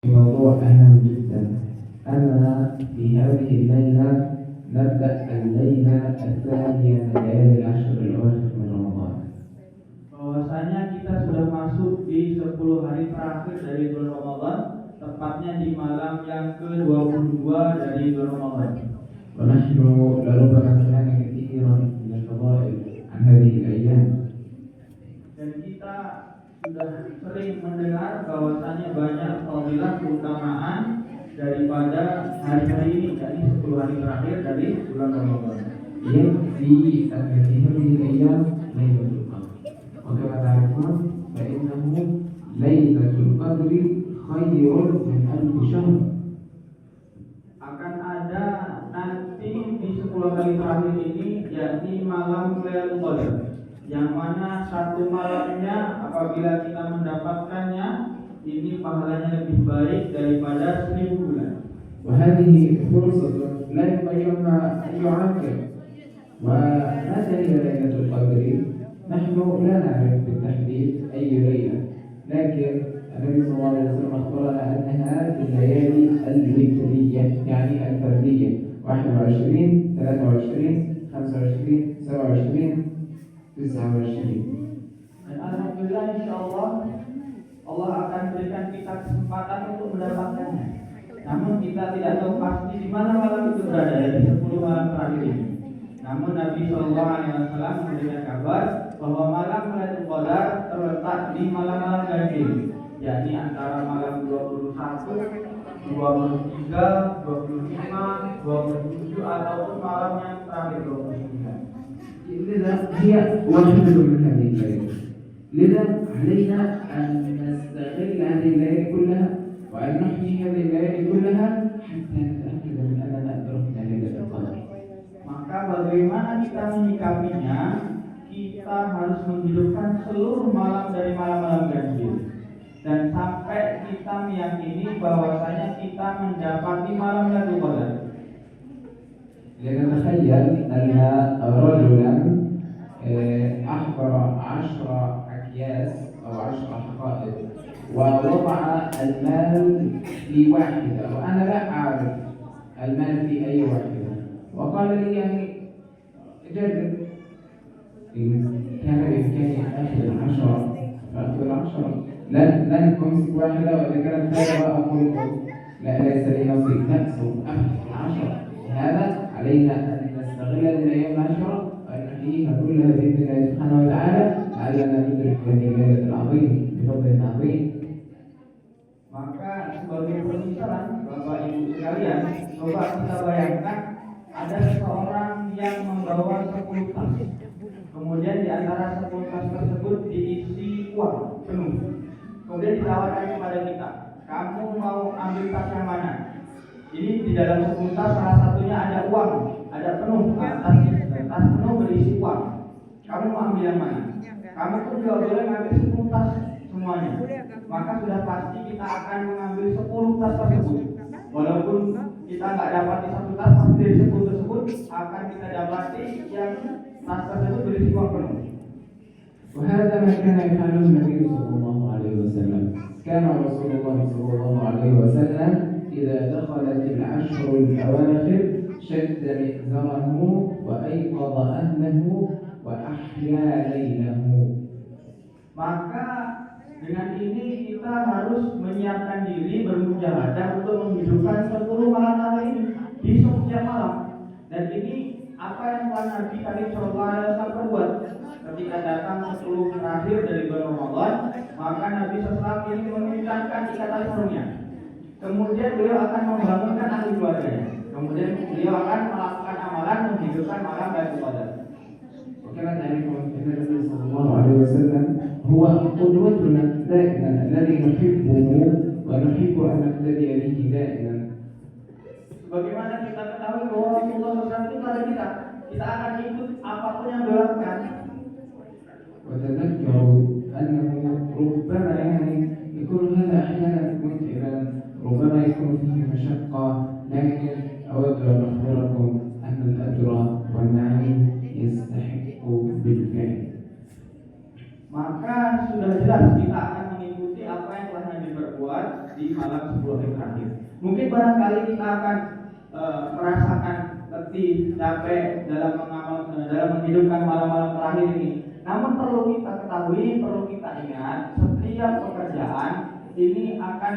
موضوع أهم جدا أننا في هذه الليلة نبدأ الليلة الثانية من ليالي العشر الأواخر من رمضان. Bahwasanya kita sudah masuk di 10 hari terakhir dari bulan Ramadan, tepatnya di malam yang ke-22 dari bulan Ramadan. ونحن لربما سمعنا كثيرا من الفضائل عن هذه الأيام. Dan kita sudah sering mendengar bahwasanya banyak fadilah keutamaan daripada hari-hari ini, yakni 10 hari terakhir dari bulan Ramadan. يكفي أن في هذه الأيام ليلة القدر، وكما تعرفون فإنه ليلة القدر خير من 1000 شهر. Akan ada nanti di 10 hari terakhir ini, yakni malam Lailatul Qadar, yang mana satu malamnya apabila kita mendapatkannya, ini pahalanya lebih baik daripada 1000 bulan. وهذه فرصة لا يضيعها أي عاقل. ومتى هي ليلة القدر؟ نحن لا نعرف بالتحديد أي ليلة، لكن النبي صلى الله عليه وسلم أخبرنا أنها في الليالي الوترية، يعني الفردية، 21 23 25 27 29. Dan alhamdulillah insyaallah Allah akan berikan kita kesempatan untuk mendapatkannya. Namun kita tidak tahu pasti di mana malam itu berada dari 10 malam terakhir ini. Namun Nabi Shallallahu Alaihi Wasallam memberikan kabar bahwa malam Lailatul Qadar terletak di malam-malam ganjil, yakni antara malam 21, 23, 25, 27 ataupun malam yang terakhir 29. لذا هي واحدة من هذه الليالي. لذا علينا أن نستغل هذه الليالي كلها وأن نحيي هذه الليالي كلها حتى نتأكد من أننا أدركنا ليلة القدر. Maka bagaimana kita menyikapinya? Kita harus menghidupkan seluruh malam dari malam-malam ganjil, dan sampai kita meyakini bahwasanya kita mendapati malam Lailatul Qadar. لنتخيل أن رجلا أحضر 10 أكياس أو 10 حقائب ووضع المال في واحدة، وأنا لا أعرف المال في أي واحدة، وقال لي يعني جرب، إن كان بإمكاني أن آخذ 10 فآخذ 10، لن أمسك واحدة وإذا كانت ثانية أقول لا ليس لي نصيب، لا سوف أخذ 10. هذا علينا أن نستغل الأيام العشرة وأن نحييها كلها بإذن الله سبحانه وتعالى لعلنا ندرك هذه الليلة العظيمة بفضل عظيم. Maka sebagai pemisalan Bapak Ibu sekalian, coba kita bayangkan ada seseorang yang membawa 10 tas. Kemudian di antara 10 tas tersebut diisi uang penuh. Kemudian ditawarkan kepada kita, kamu mau ambil tas yang mana? Ini di dalam 10 tas salah satunya ada uang, ada penuh, tas penuh berisi uang. Kamu mau ambil yang mana? Kamu pun juga boleh ngambil 10 tas semuanya. Maka sudah pasti kita akan mengambil 10 tas tersebut. Walaupun kita nggak dapati 1 tas, pasti dari 10 tersebut akan kita dapati yang tas tersebut berisi uang penuh. وهذا ما كان يفعله النبي صلى الله عليه وسلم. كان رسول الله صلى الله عليه وسلم إذا دخلت العشر الأواخر شد مئزره وأيقظ أهله وأحيا ليله. Maka dengan ini kita harus menyiapkan diri bermujahadah untuk menghidupkan 10 malam hari ini di setiap malam. Dan ini apa yang telah Nabi Shallallahu Alaihi Wasallam perbuat ketika datang 10 terakhir dari bulan Ramadan. Maka Nabi SAW ini mengucapkan ikatan serunya. Kemudian beliau akan membangunkan ahli keluarganya. Kemudian beliau akan melakukan amalan menghidupkan malam Lailatul Qadar. وكما تعرفون أن النبي صلى الله عليه وسلم هو قدوتنا دائما الذي نحبه ونحب أن نقتدي به دائما. Bagaimana kita ketahui bahwa Rasulullah SAW itu pada kita akan ikut apapun yang beliau lakukan. وتذكروا أنه ربما يعني يكون هذا أحيانا متعبا، ربما يكون فيه مشقة، لكن أود أن أخبركم أن الأجر والنعيم يستحق بالفعل. Maka sudah jelas kita akan mengikuti apa yang telah Nabi perbuat, di malam 10 hari terakhir. Mungkin barangkali kita akan merasakan letih, capek dalam menghidupkan malam-malam terakhir ini. Namun perlu kita ketahui, perlu kita ingat, setiap pekerjaan ini akan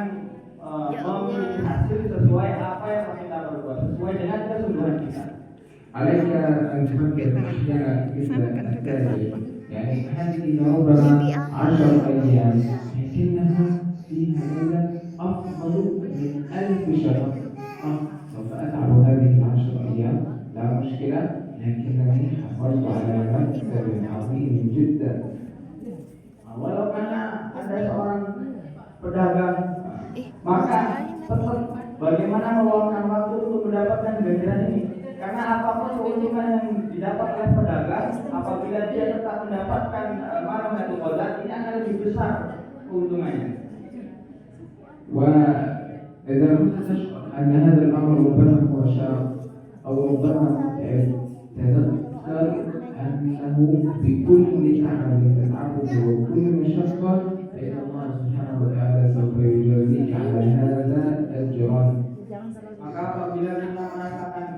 memiliki hasil sesuai apa yang kita berbuat, sesuai dengan kesungguhan kita. عليك أن تفكر أحيانا مثل التالي يعني هذه ربما 10 أيام لكنها فيها ليلة أفضل من 1000 شهر. سوف أتعب هذه 10 أيام لا مشكلة لكنني حصلت على مكسب عظيم جدا. Walau karena ada seorang pedagang, maka tetap bagaimana meluangkan waktu untuk mendapatkan ganjaran ini. Karena apapun keuntungan yang didapat oleh pedagang, apabila dia tetap mendapatkan malam Lailatul Qadar, ini akan lebih besar keuntungannya. وإذا كنت تشعر أن هذا الأمر ربما هو شاق أو ربما متعب تذكر أنه بكل تعب تتعبه وكل مشقة فإن الله سبحانه وتعالى سوف يجازيك على هذا أجرا. Maka apabila kita merasakan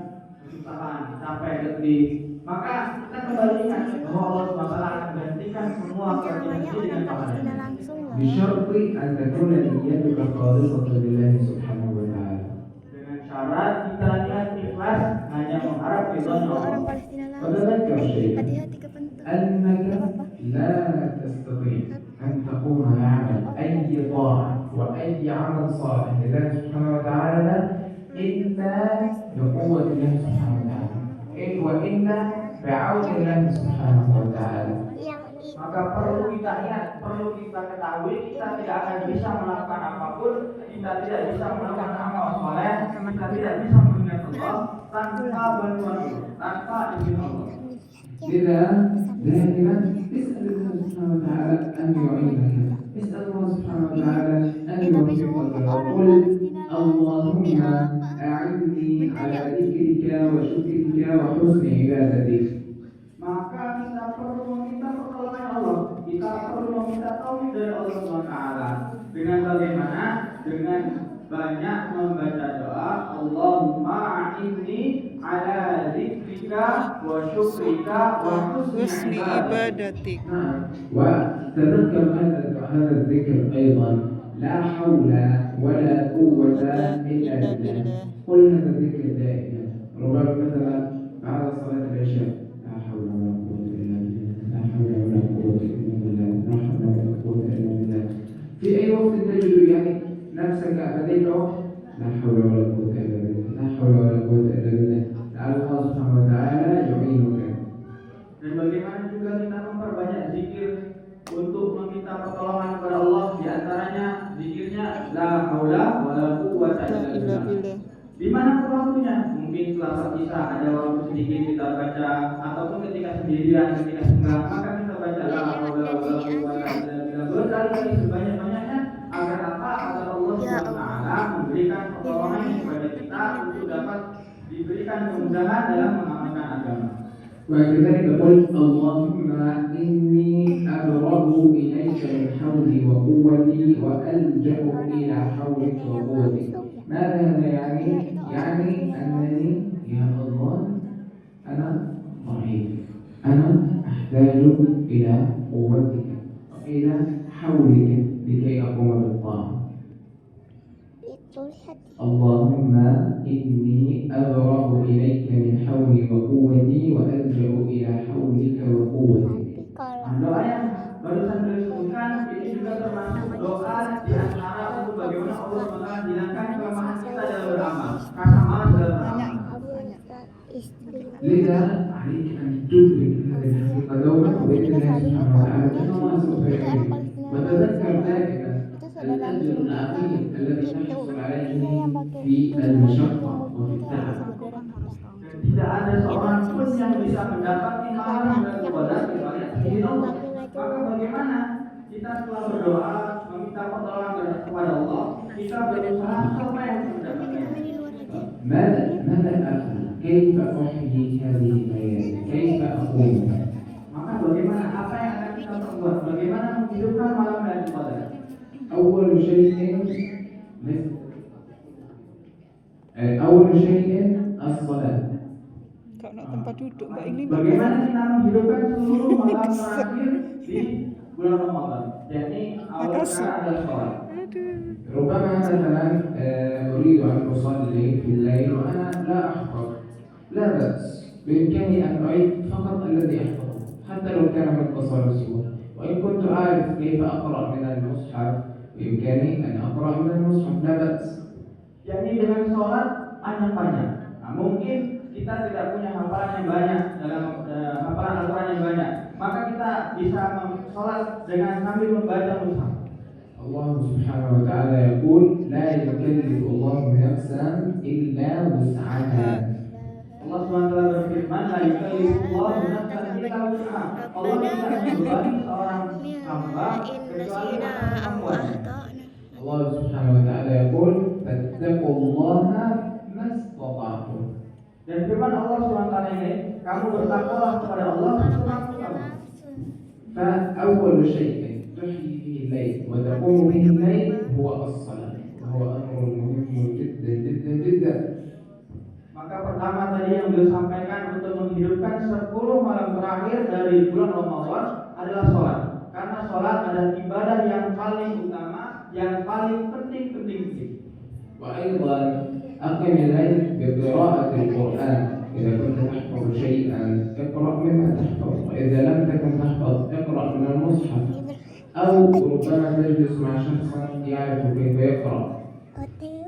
kesusahan, capek, letih, maka kita kembalikan bahwa Allah SWT akan gantikan semua kerjaan ini dengan pahala. بشرط أن تكون نيتك خالصة لله سبحانه وتعالى. Dengan syarat kita niat ikhlas hanya mengharap ridhonya Allah. وتذكر شيئا أنك لا تستطيع أن تقوم بعمل أي طاعة وأي عمل صالح لله سبحانه وتعالى إلا بقوة الله سبحانه وتعالى وإلا بعون الله سبحانه وتعالى. Maka perlu kita ingat, perlu kita ketahui, kita tidak akan bisa melakukan apapun, kita tidak bisa melakukan amal soleh, kita tidak bisa mengingat Allah tanpa bantuan Allah, tanpa izin Allah. لذا دائما اسأل الله سبحانه وتعالى أن يعينك، اسأل الله سبحانه وتعالى أن يوفقك وقل اللهم أعني على ذكرك وشكرك وحسن عبادتك. Maka kita perlu meminta pertolongan Allah, kita perlu meminta taufik dari Allah SWT. Dengan bagaimana? Dengan banyak membaca doa, Allahumma a'inni ala dzikrika wa syukrika wa husni ibadatik. وتذكر هذا الذكر أيضا لا حول ولا قوة إلا بالله. قل هذا الذكر دائما، ربما مثلا بعد صلاة العشاء لا حول ولا قوة إلا بالله، لا حول ولا قوة إلا بالله، لا حول ولا قوة إلا بالله. في أي وقت تجد يعني نفسك لديك وقت لا حول ولا قوة إلا بالله، لا حول ولا قوة إلا بالله، لعل الله سبحانه وتعالى يعينك. Dan bagaimana juga kita memperbanyak zikir untuk meminta pertolongan kepada Allah, di antaranya zikirnya la haula wala quwwata illa billah. Di mana waktunya? Mungkin setelah sholat Isya ada waktu sedikit kita baca, ataupun ketika sendirian, ketika senggang, maka kita baca la haula wala quwwata illa billah berkali-kali sebanyak-banyaknya, agar apa? Agar Allah SWT memberikan pertolongan kepada kita untuk dapat diberikan kemudahan dalam mengamalkan agama. وكذلك قل اللهم إني أبرأ إليك من حولي وقوتي وألجأ إلى حولك وقوتك. ماذا هذا يعني؟ يعني أنني يا الله أنا ضعيف، أنا أحتاج إلى قوتك وإلى حولك لكي أقوم بالطاعة. اللهم إني أبرأ إليك من حولي وقوتي وألجأ إلى حولك وقوتك. Doa yang barusan beliau sebutkan ini juga termasuk doa di antara untuk bagaimana Allah menghilangkan kelemahan kita dalam beramal, rasa malas dalam beramal. لذا عليك أن تدرك هذه الحقيقة دوما وبإذن الله سبحانه وتعالى فإن الله سوف يعينك. وتذكر دائما الأجر العظيم الذي نحصل عليه في المشقة وفي التعب. Tidak ada seorang pun yang bisa mendapati malam dan ibadah kecuali izin Allah. Maka bagaimana kita setelah berdoa meminta pertolongan kepada Allah, kita berusaha supaya mendapatkannya. ماذا أفعل؟ كيف أحيي هذه الليالي؟ كيف أقوم؟ Maka bagaimana apa yang akan kita perbuat? Bagaimana menghidupkan malam dan ibadah? أول شيء أول شيء الصلاة. Kak nak tempat duduk Mbak ini Bagaimana kita menghidupkan seluruh malam terakhir di bulan Ramadan? Jadi awal perkara adalah sholat. ربما مثلا أريد أن أصلي في الليل وأنا لا أحفظ، لا بأس، بإمكاني أن أعيد فقط الذي أحفظه حتى لو كان من قصر السور، وإن كنت أعرف كيف أقرأ من المصحف بإمكاني أن أقرأ من المصحف، لا بأس. Jadi dengan sholat panjang-panjang. Nah, mungkin kita tidak punya hafalan yang banyak dalam hafalan Al-Quran yang banyak, maka kita bisa sholat dengan sambil membaca mushaf. Allah Subhanahu wa Ta'ala يقول لا يكلف الله نفسا إلا وسعها. Allah SWT berfirman, la yukallifullahu nafsan illa wus'aha. Allah tidak membebani seorang hamba kecuali akan kemampuannya. Allah Subhanahu wa Ta'ala يقول fattaqullaha mastata'tum. Dan firman Allah SWT ini, kamu bertakwalah kepada Allah semampu kamu. فأول شيء تحيي به الليل وتقوم به الليل هو الصلاة، وهو أمر مهم جدا جدا جدا. Maka pertama tadi yang beliau sampaikan untuk menghidupkan 10 malam terakhir dari bulan Ramadan adalah sholat. Karena sholat adalah ibadah yang paling utama, yang paling penting. وأيضا أقم الليل بقراءة القرآن. إذا كنت تحفظ شيئا اقرأ مما تحفظ، وإذا لم تكن تحفظ اقرأ من المصحف، أو ربما تجلس مع شخص يعرف كيف يقرأ.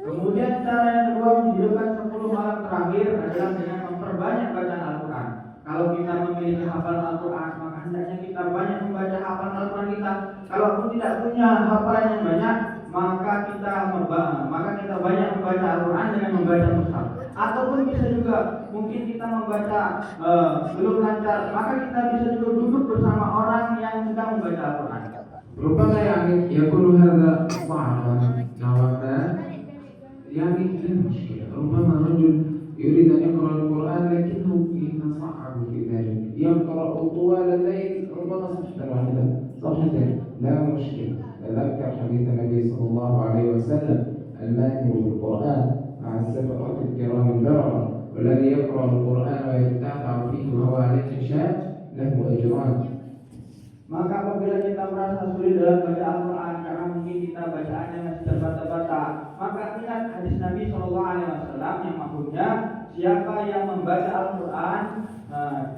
Kemudian cara yang kedua menghidupkan 10 malam terakhir adalah dengan memperbanyak bacaan Al-Quran. Kalau kita memiliki hafalan Al-Quran, maka hendaknya kita banyak membaca hafalan Al-Quran kita. Kalaupun tidak punya hafalan yang banyak, maka kita banyak membaca Al-Quran dengan membaca mushaf. Ataupun bisa juga mungkin kita membaca belum lancar, maka kita bisa juga duduk bersama orang yang sedang membaca Al-Quran. ربما يكون هذا صعبا نوعا ما، يعني لا مشكلة. ربما رجل يريد أن يقرأ القرآن لكنه يتصعب في ذلك، يقرأ طوال الليل ربما صفحة واحدة صفحتين، لا مشكلة. تذكر حديث النبي صلى الله عليه وسلم الماهر بالقرآن مع السفرة الكرام البررة، والذي يقرأ القرآن ويتتعتع فيه وهو عليه شاة له أجران. Maka apabila kita merasa sulit dalam baca Al-Quran karena mungkin kita bacaannya masih terbata-bata, maka ingat hadis Nabi SAW yang maksudnya siapa yang membaca Al-Quran,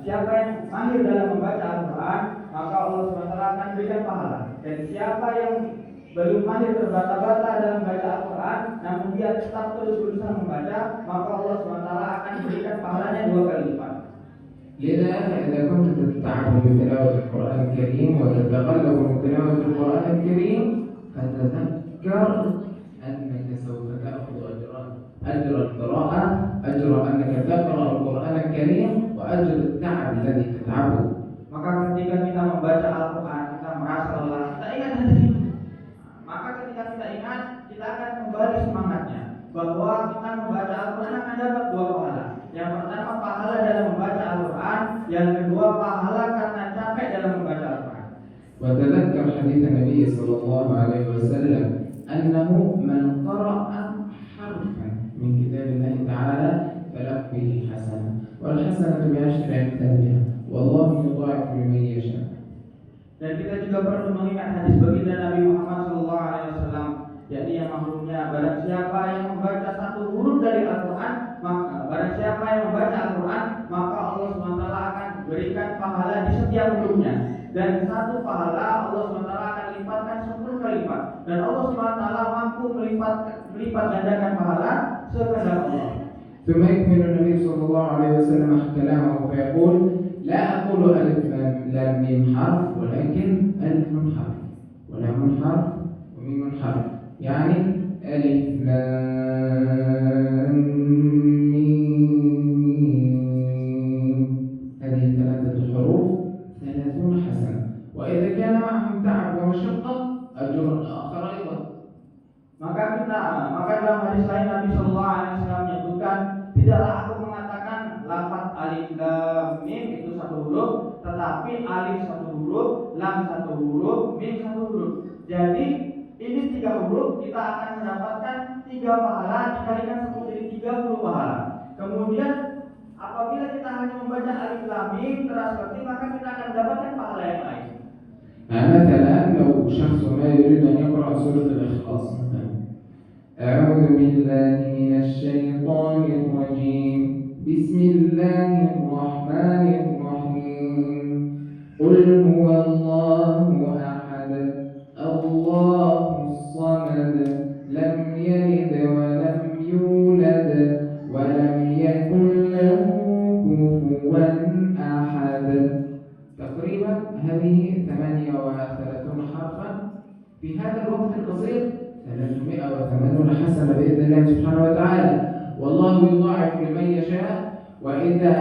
siapa yang mahir dalam membaca Al-Quran, maka Allah SWT akan berikan pahala. Dan siapa yang belum mahir terbata-bata dalam membaca Al-Quran, namun dia tetap terus berusaha membaca, maka Allah SWT akan berikan pahalanya 2 kali lipat. لذا فإذا كنت تتعب من تلاوة القرآن الكريم وتتقلب من تلاوة القرآن الكريم فتذكر أنك سوف تأخذ أجر القراءة، أجر أنك تقرأ القرآن الكريم، وأجر التعب الذي تتعبه. Maka ketika kita membaca Al-Quran, kita merasa lelah, kita ingat hadis itu. Maka ketika kita ingat, kita akan kembali semangatnya bahwa kita membaca Al-Quran akan dapat 2 pahala. Yang pertama pahala dalam membaca Al-Quran, yang kedua pahala karena capek dalam membaca Al-Quran. وتذكر حديث النبي صلى الله عليه وسلم أنه من قرأ حرفا من كتاب الله تعالى فله به حسنة، والحسنة بعشر أمثالها والله يضاعف لمن يشاء. Dan kita juga perlu mengingat hadis baginda Nabi Muhammad SAW, yakni yang maksudnya barang siapa yang membaca 1 huruf dari Al-Quran, barang siapa yang membaca Al-Quran, maka Allah SWT akan berikan pahala di setiap hurufnya. Dan 1 pahala Allah SWT akan lipatkan 10 kali lipat. Dan Allah SWT mampu melipat gandakan pahala sekehendak Allah. ثم يكمل النبي صلى الله عليه وسلم كلامه فيقول لا أقول ألف لام ميم حرف، ولكن ألف حرف ولام حرف وميم حرف، يعني ألف لام ميم، هذه 3 حروف 30 حسنة، وإذا كان معهم تعب ومشقة أجر آخر أيضا. Maka dalam hadis lain Nabi Shallallahu Alaihi Wasallam menyebutkan, tidaklah aku mengatakan lafaz alif lam mim itu 1 huruf, tetapi alif 1 huruf, lam 1 huruf, mim 1 huruf. Jadi Ini 3 huruf, kita akan mendapatkan 3 pahala dikalikan 10 jadi 30 pahala. Kemudian apabila kita hanya membaca alif lam mim terus maka kita akan mendapatkan pahala yang lain. مثلا لو شخص ما يريد أن يقرأ سورة الإخلاص مثلا أعوذ بالله من الشيطان الرجيم بسم الله الرحمن الرحيم قل هو الله أحد الله الصمد لم يلد ولم يولد ولم يكن له كفوا أحد. تقريبا هذه 38 حرفا في هذا الوقت القصير 380 حسنة بإذن الله سبحانه وتعالى، والله يضاعف لمن يشاء، وإذا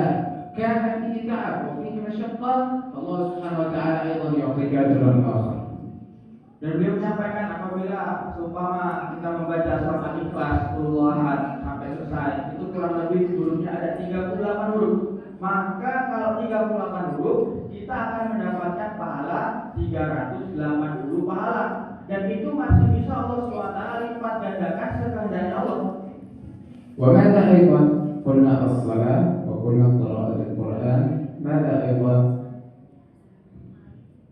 كان فيه تعب وفيه مشقة فالله سبحانه وتعالى أيضا يعطيك أجرا آخر. Dan beliau menyampaikan apabila seumpama kita membaca surat Al-Ikhlas sampai selesai, itu kurang lebih sebelumnya ada 38 huruf. Maka kalau 38 huruf, kita akan mendapatkan pahala 380 pahala. Dan itu masih bisa Allah SWT lipat gandakan sekehendaknya Allah. وماذا أيضا؟ قلنا الصلاة وقلنا قراءة القرآن، ماذا أيضا؟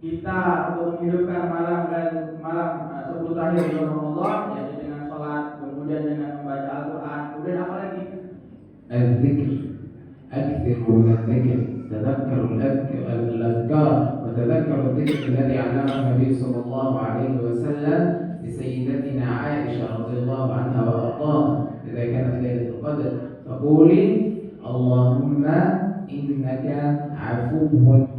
Kita untuk menghidupkan malam 10 terakhir di Ramadan, yaitu dengan sholat, kemudian dengan membaca Al-Quran, kemudian apa lagi? الذكر، أكثروا من الذكر، تذكروا الأذكار وتذكروا الذكر الذي علمه النبي صلى الله عليه وسلم لسيدتنا عائشة رضي الله عنها وأرضاها إذا كانت ليلة القدر فقولي اللهم إنك عفو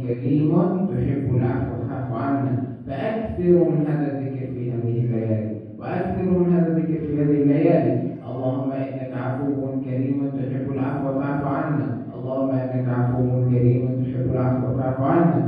كريم تحب العفو فاعف عنا. فأكثروا من هذا الذكر في هذه الليالي، وأكثروا من هذا الذكر في هذه الليالي. اللهم إنك عفو كريم تحب العفو فاعف عنا، اللهم إنك عفو كريم تحب العفو فاعف عنا.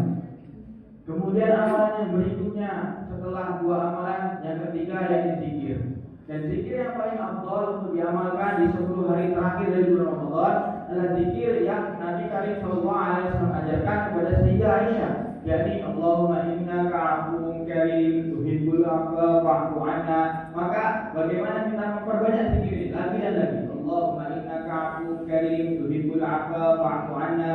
Kemudian amalan yang berikutnya setelah 2 amalan, yang ketiga yaitu zikir. Dan zikir yang paling afdal untuk diamalkan di 10 hari terakhir dari bulan Ramadan adalah zikir yang Nabi Karim Sallallahu Alaihi Wasallam ajarkan kepada Sayyidah Aisyah, yakni Allahumma innaka afuwwun karim tuhibbul afwa fa'fu anna. Maka bagaimana kita memperbanyak zikir ini lagi dan lagi. Allahumma innaka afuwwun karim tuhibbul afwa fa'fu anna.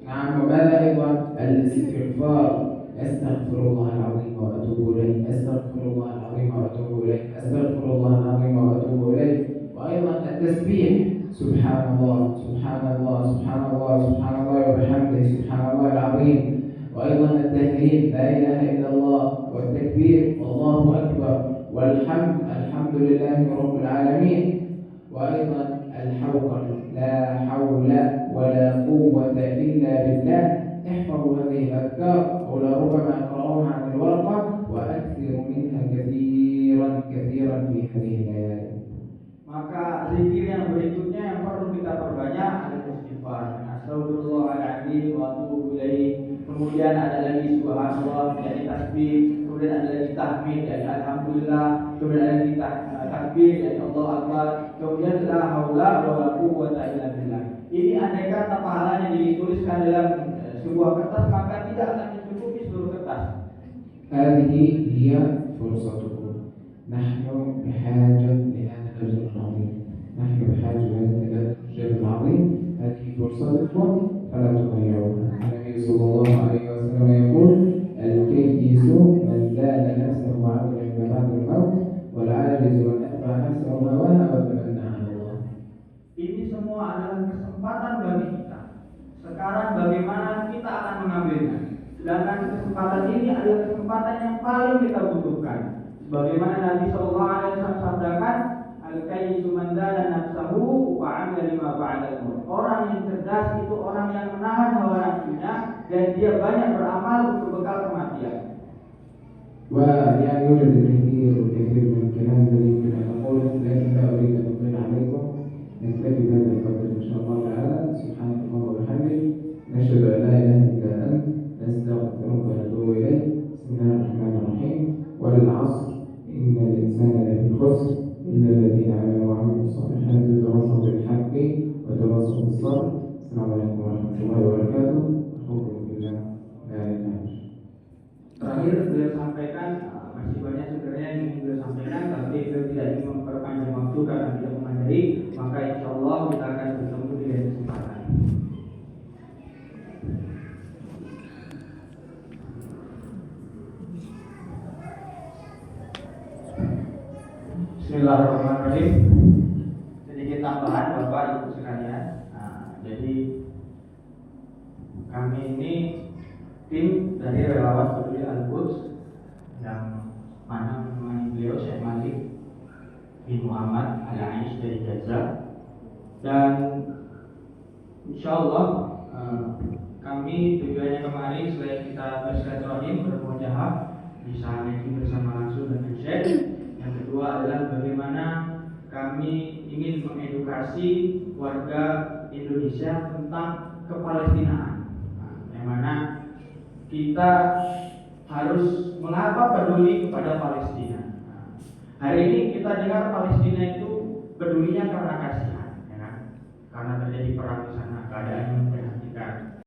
نعم. وماذا أيضا؟ الاستغفار، أستغفر الله العظيم وأتوب إليه، أستغفر الله العظيم وأتوب إليه، أستغفر الله العظيم وأتوب إليه. وأيضا التسبيح، سبحان الله سبحان الله سبحان الله سبحان الله وبحمده سبحان الله العظيم. وأيضا التهليل، لا إله إلا الله، والتكبير والله أكبر، والحمد الحمد لله رب العالمين. وأيضا الحوقل، لا حول ولا قوة إلا بالله. احفظوا هذه الأذكار أو لربما اقرأوها عن الورقة وأكثروا منها كثيرا كثيرا في هذه الليالي. Maka zikir yang berikutnya yang perlu kita perbanyak adalah istighfar. Astagfirullahaladzim wa atubu ilaih. Kemudian ada lagi subhanallah, jadi tasbih. Kemudian ada lagi tahmid, jadi alhamdulillah. Kemudian ada lagi takbir, jadi Allah Akbar. Kemudian la haula wala quwwata illa billah. Ini andai kata pahalanya dituliskan dalam sebuah kertas, maka tidak akan mencukupi seluruh kertas. هذه هي فرصتكم. نحن بحاجة لهذا الأجر العظيم، نحن بحاجة لهذا الأجر العظيم. هذه فرصتكم فلا تضيعوها. النبي صلى الله عليه وسلم يقول الكيس من دان نفسه وعمل عند بعد الموت، والعاجز من أتبع نفسه هواها وتمنى على الله. Ini semua adalah kesempatan bagi kita. Sekarang bagaimana kita akan mengambilnya? Sedangkan kesempatan ini adalah kesempatan yang paling kita butuhkan. Bagaimana Nabi Sallallahu Alaihi Wasallam sabdakan, al-kayyisu man dana nafsahu wa 'amila lima ba'dal maut. Orang yang cerdas itu orang yang menahan hawa nafsunya dan dia banyak beramal untuk bekal kematian. ويعني يوجد الكثير والكثير من الكلام الذي يمكن أن أقوله، لكن لا أريد أن أطيل عليكم. نكتفي بهذا القدر إن شاء الله تعالى. سبحانك اللهم وبحمدك، نشهد أن لا إله إلا أنت، نستغفرك ونتوب إليك. بسم الله الرحمن الرحيم. والعصر إن الإنسان لفي خسر إلا الذين آمنوا وعملوا الصالحات وتواصوا بالحق وتواصوا بالصبر. السلام عليكم ورحمة الله وبركاته. أخوكم في الله لا إله إلا الله. Terakhir beliau sampaikan masih banyak sebenarnya yang ingin beliau waktu karena tidak memadai, maka insya Allah kita akan bertemu di lain kesempatan. Bismillahirrahmanirrahim. Sedikit tambahan Bapak Ibu sekalian. Jadi kami ini tim dari relawan peduli Al-Quds yang mana menemani beliau Syekh Malik bin Muhammad Al-Aish dari Gaza, dan insya Allah kami tujuannya kemarin selain kita bersilaturahim bermuajahah bisa ngaji bersama langsung dengan Syekh, yang kedua adalah bagaimana kami ingin mengedukasi warga Indonesia tentang kepalestinaan, yang mana kita harus mengapa peduli kepada Palestina. Hari ini kita dengar Palestina itu pedulinya karena kasihan, ya kan? Karena terjadi perang di sana, keadaannya